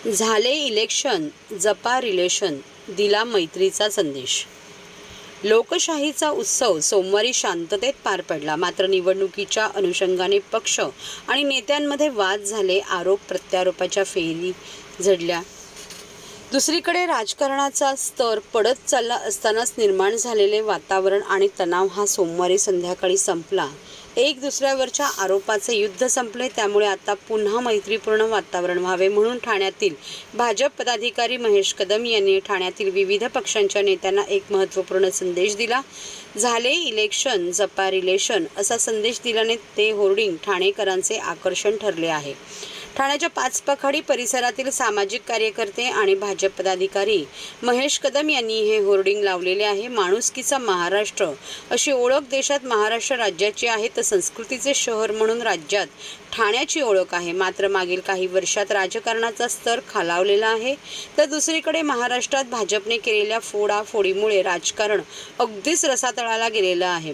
झाले इलेक्शन, जपा रिलेशन, दिला मैत्रीचा संदेश। लोकशाहीचा उत्सव सोमवारी शांततेत पार पडला। मात्र निवडणुकीच्या अनुषंगाने पक्ष आणि नेत्यांमध्ये वाद झाले, आरोप प्रत्यारोपाच्या फेरी झडल्या। दुसरीकडे राजकारणाचा स्तर पडत चालला असतानाच निर्माण झालेले वातावरण आणि तणाव हा सोमवारी संध्याकाळी संपला। एक दुसऱ्यावरच्या आरोपाचे युद्ध संपले, त्यामुळे आता पुन्हा मैत्रीपूर्ण वातावरण व्हावे म्हणून ठाण्यातील भाजप पदाधिकारी महेश कदम यांनी ठाण्यातील विविध पक्षांच्या नेत्यांना एक महत्त्वपूर्ण संदेश दिला। झाले इलेक्शन, जपा रिलेशन असा संदेश दिल्याने ते होर्डिंग ठाणेकरांचे आकर्षण ठरले आहे। ठाण्याच्या पाचपखाडी परिसरातील सामाजिक कार्यकर्ते आणि भाजप पदाधिकारी महेश कदम यांनी हे होर्डिंग लावलेले आहे। माणुसकीचा महाराष्ट्र अशी ओळख देशात महाराष्ट्र राज्याची आहे, तर संस्कृतीचे शहर म्हणून राज्यात ठाण्याची ओळख आहे। मात्र मागील काही वर्षात राजकारणाचा स्तर खालावलेला आहे, तर दुसरीकडे महाराष्ट्रात भाजपने केलेल्या फोडाफोडीमुळे राजकारण अगदीच रसातळाला गेलेलं आहे।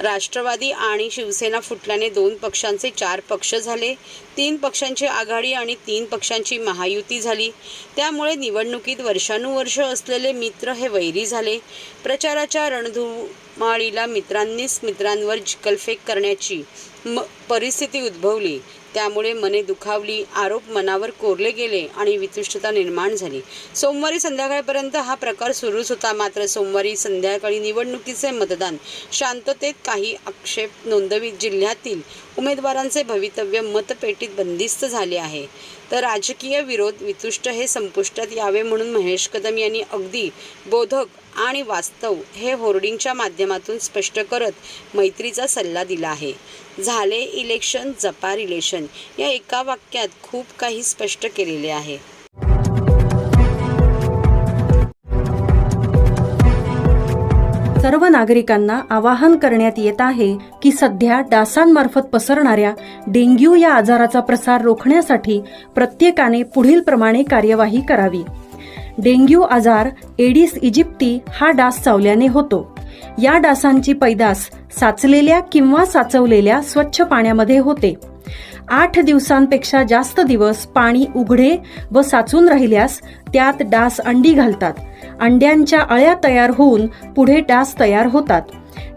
राष्ट्रवादी आणि शिवसेना फुटल्याने 2 पक्षांचे 4 पक्ष झाले, 3 पक्षांची आघाडी आणि 3 पक्षांची महायुती झाली। त्यामुळे निवडणुकीत वर्षानुवर्ष असलेले मित्र हे वैरी झाले। प्रचाराच्या रणधुमाळीला मित्रांनीच मित्रांवर चिखलफेक करण्याची परिस्थिती उद्भवली। त्यामुळे मने दुखावली, आरोप मनावर कोरले गेले आणि वितुष्टता निर्माण झाली। सोमवारी संध्याकाळपर्यंत हा प्रकार सुरूच होता। मात्र सोमवारी संध्याकाळी निवडणुकीचे मतदान शांततेत काही आक्षेप नोंदवित जिल्ह्यातील उमेदवारांचे भवितव्य मतपेटीत बंदिस्त झाले आहे। तर राजकीय विरोध वितुष्ट हे संपुष्टात यावे म्हणून महेश कदम यांनी अगदी बोधक आणि वास्तव हे होर्डिंगच्या माध्यमातून स्पष्ट करत मैत्रीचा सल्ला दिला आहे। झाले इलेक्शन, जपा रिलेशन या एका वाक्यात खूप काही स्पष्ट केलेले आहे। सर्व नागरिकांना आवाहन करण्यात येत आहे की सध्या डासांमार्फत पसरणाऱ्या डेंग्यू या आजाराचा प्रसार रोखण्यासाठी प्रत्येकाने पुढील प्रमाणे कार्यवाही करावी। डेंग्यू आजार एडिस इजिप्टी हा डास चावल्याने होतो। या डासांची पैदास साचलेल्या किंवा साचवलेल्या स्वच्छ पाण्यामध्ये होते। 8 दिवसांपेक्षा जास्त दिवस पाणी उघडे व साचून राहिल्यास त्यात डास अंडी घालतात। अंड्यांच्या अळ्या तयार होऊन पुढे डास तयार होतात।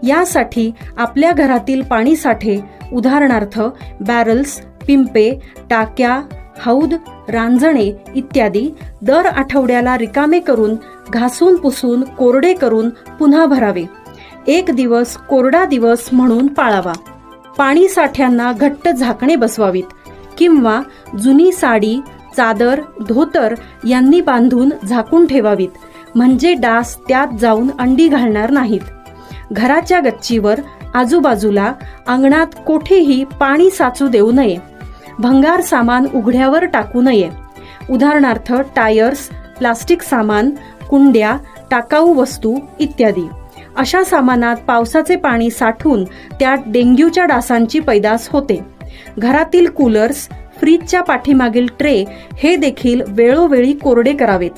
यासाठी आपल्या घरातील पाणी साठे उदाहरणार्थ बॅरल्स, पिंपे, टाक्या, हौद, रांजणे इत्यादी दर आठवड्याला रिकामे करून घासून पुसून कोरडे करून पुन्हा भरावे। 1 दिवस कोरडा दिवस म्हणून पाळावा। पाणी साठ्यांना घट्ट झाकणे बसवावीत किंवा जुनी साडी, चादर, धोतर यांनी बांधून झाकून ठेवावीत, म्हणजे डास त्यात जाऊन अंडी घालणार नाहीत। घराच्या गच्चीवर, आजूबाजूला, अंगणात कोठेही पाणी साचू देऊ नये। भंगार सामान उघड्यावर टाकू नये, उदाहरणार्थ टायर्स, प्लास्टिक सामान, कुंड्या, टाकाऊ वस्तू इत्यादी। अशा सामानात पावसाचे पाणी साठून त्यात डेंग्यूच्या डासांची पैदास होते। घरातील कूलर्स, फ्रीजच्या पाठीमागील ट्रे हे देखील वेळोवेळी कोरडे करावेत।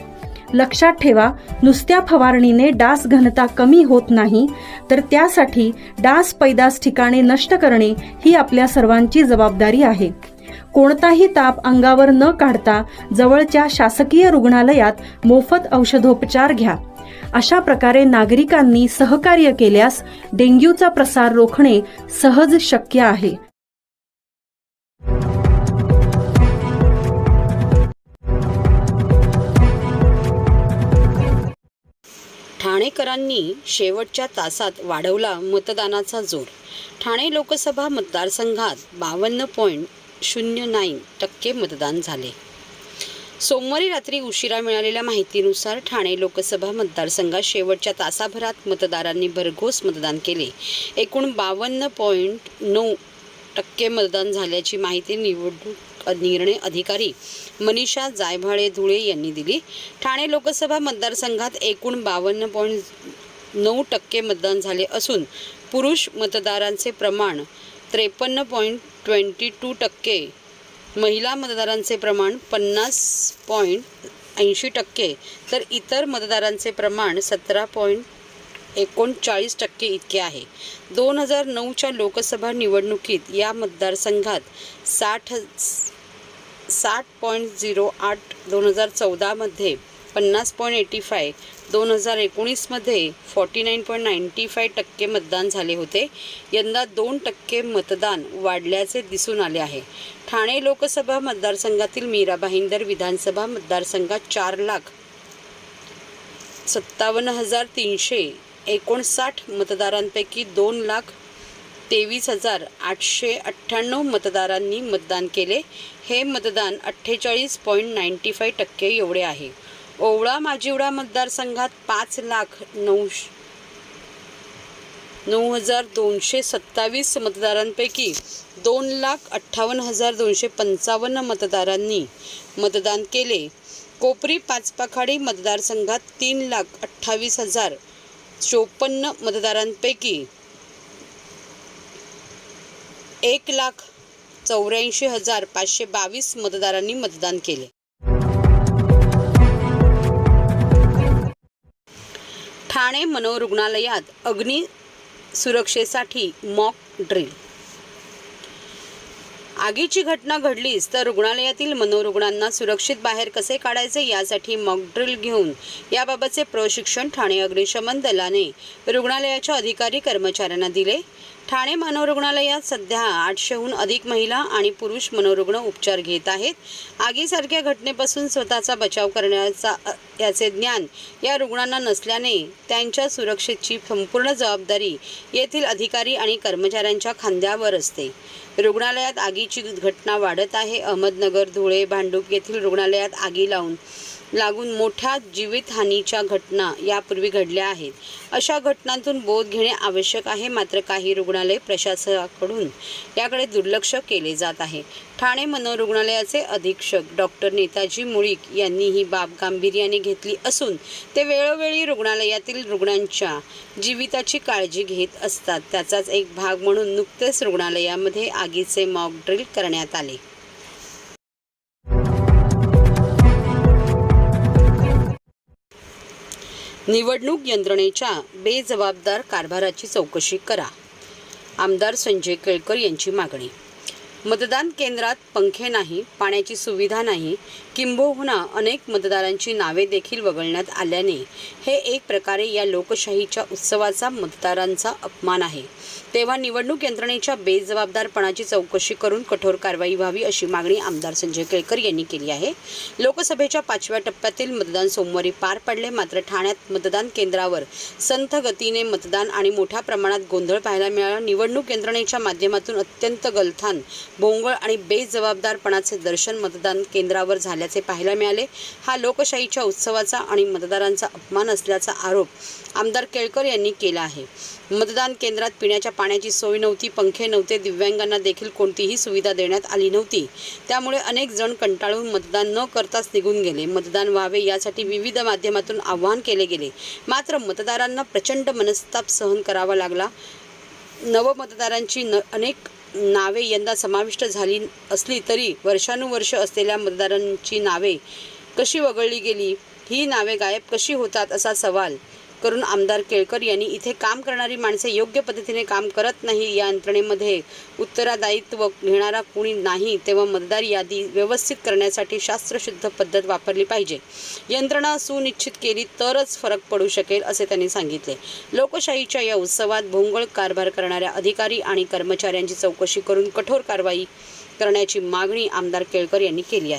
लक्षात ठेवा, नुसत्या फवारणीने डास घनता कमी होत नाही, तर त्यासाठी डास पैदास ठिकाणे नष्ट करणे ही आपल्या सर्वांची जबाबदारी आहे। कोणताही ताप अंगावर न काढता जवळच्या शासकीय रुग्णालयात मोफत औषधोपचार घ्या। अशा प्रकारे नागरिकांनी सहकार्य केल्यास डेंग्यूचा प्रसार रोखणे सहज शक्य आहे। ठाणेकरांनी शेवटच्या तासात वाढवला मतदानाचा जोर। ठाणे लोकसभा मतदारसंघात 52.09% मतदान झाले। सोमवारी रात्री उशिरा मिळालेल्या माहितीनुसार ठाणे लोकसभा मतदारसंघात शेवटच्या तासाभरात मतदारांनी भरघोस मतदान केले। एकूण 52.9% मतदान झाल्याची माहिती निवडणूक निर्णय अधिकारी मनीषा जायभाळे धुळे यांनी दिली। ठाणे लोकसभा मतदारसंघात एकूण 52.9% मतदान झाले असून पुरुष मतदारांचे प्रमाण 53.22%, महिला मतदारांचे प्रमाण 50.80%, तर इतर मतदारांचे प्रमाण 17.39% इतके आहे। 2009च्या लोकसभा निवडणुकीत या मतदारसंघात 60.08 2014मध्ये 50.85 2019मध्ये 49.95% मतदान झाले होते. यंदा 2% मतदान वाढल्याचे दिसून आले आहे. ठाणे लोकसभा मतदारसंघातील मीरा भाईंदर विधानसभा मतदारसंघात 4,57,359 मतदारांपैकी 2,23,898 मतदारांनी मतदान केले. हे मतदान 48.95% एवढे आहे. ओवळा माजिवडा मतदारसंघात 5,09,227 मतदारांपैकी 2,58,255 मतदारांनी मतदान केले. कोपरी पाचपाखाडी मतदारसंघात 3,28,054 मतदारांपैकी 1,84,522 मतदारांनी मतदान केले. ठाणे मनोरुग्णालयात अग्नी सुरक्षेसाठी मॉक ड्रिल. आगीची घटना घडलीच तर रुग्णालयातील मनोरुग्णांना सुरक्षित बाहेर कसे काढायचे यासाठी मॉक ड्रिल घेऊन याबाबतचे प्रशिक्षण ठाणे अग्निशमन दलाने रुग्णालयाच्या अधिकारी कर्मचाऱ्यांना दिले. ठाणे मनोरुग्णालयात सध्या 800हून अधिक महिला आणि पुरुष मनोरुग्ण उपचार घेत आहेत. आगीसारख्या घटनेपासून स्वतःचा बचाव करण्याचा याचे ज्ञान या रुग्णांना नसल्याने त्यांच्या सुरक्षेची संपूर्ण जबाबदारी येथील अधिकारी आणि कर्मचाऱ्यांच्या खांद्यावर असते. रुग्णालयात आगीची घटना वाढत आहे. अहमदनगर, धुळे, भांडूप येथील रुग्णालयात आगी लागून मोठ्या जीवितहानीच्या घटना यापूर्वी घडल्या आहेत. अशा घटनांतून बोध घेणे आवश्यक आहे. मात्र काही रुग्णालय प्रशासनाकडून याकडे दुर्लक्ष केले जात आहे. ठाणे मनोरुग्णालयाचे अधीक्षक डॉक्टर नेताजी मुळीक यांनी ही बाब गांभीर्याने घेतली असून ते वेळोवेळी रुग्णालयातील रुग्णांच्या जीविताची काळजी घेत असतात. त्याचाच एक भाग म्हणून नुकतेच रुग्णालयामध्ये आगीचे मॉक ड्रिल करण्यात आले. निवडणूक यंत्रणेच्या बेजबाबदार कारभाराची चौकशी करा. आमदार संजय केळकर यांची मागणी. मतदान केंद्रात पंखे नाही, पाण्याची सुविधा नाही, किंबहुना अनेक मतदारांची नावे देखील वगळण्यात आल्याने हे एक प्रकारे या लोकशाहीच्या उत्सवाचा मतदारांचा अपमान आहे. तेव्हा निवडणूक यंत्रणेच्या बेजबाबदारपणाची चौकशी करून कठोर कारवाई व्हावी अशी मागणी आमदार संजय केळकर यांनी केली आहे. लोकसभेच्या 5व्या टप्प्यातील मतदान सोमवारी पार पडले. मात्र ठाण्यात मतदान केंद्रावर संथ गतीने मतदान आणि मोठ्या प्रमाणात गोंधळ पाहायला मिळाला. निवडणूक यंत्रणेच्या माध्यमातून अत्यंत गलथान, भोंगळ आणि बेजबाबदारपणाचे दर्शन मतदान केंद्रावर झाल्याचे पाहायला मिळाले. हा लोकशाहीच्या उत्सवाचा आणि मतदारांचा अपमान असल्याचा आरोप आमदार केळकर यांनी केला आहे. मतदान केंद्रात पिण्याच्या पाण्याची सोय नव्हती, पंखे नव्हते, दिव्यांगांना देखील कोणतीही सुविधा देण्यात आली नव्हती. त्यामुळे अनेक जण कंटाळून मतदान न करताच निघून गेले. मतदान व्हावे यासाठी विविध माध्यमातून आवाहन केले गेले. मात्र मतदारांना प्रचंड मनस्ताप सहन करावा लागला. नवमतदारांची अनेक नावे यंदा समाविष्ट झाली असली तरी वर्षानुवर्ष असलेल्या मतदारांची नावे कशी वगळली गेली, ही नावे गायब कशी होतात असा सवाल करून आमदार केळकर यांनी इथे काम करणारी माणसे योग्य पद्धतीने काम करत नाही, या यंत्रणेमध्ये उत्तरदायित्व घेणारा कोणी नाही, तेव्हा मतदार यादी व्यवस्थित करण्यासाठी शास्त्रशुद्ध पद्धत वापरली पाहिजे. यंत्रणा सुनिश्चित केली तरच फरक पडू शकेल असे त्यांनी सांगितले. लोकशाहीच्या या उत्सवात भोंगळ कारभार करणाऱ्या अधिकारी आणि कर्मचाऱ्यांची चौकशी करून कठोर कारवाई करण्याची मागणी आमदार केळकर यांनी केली आहे.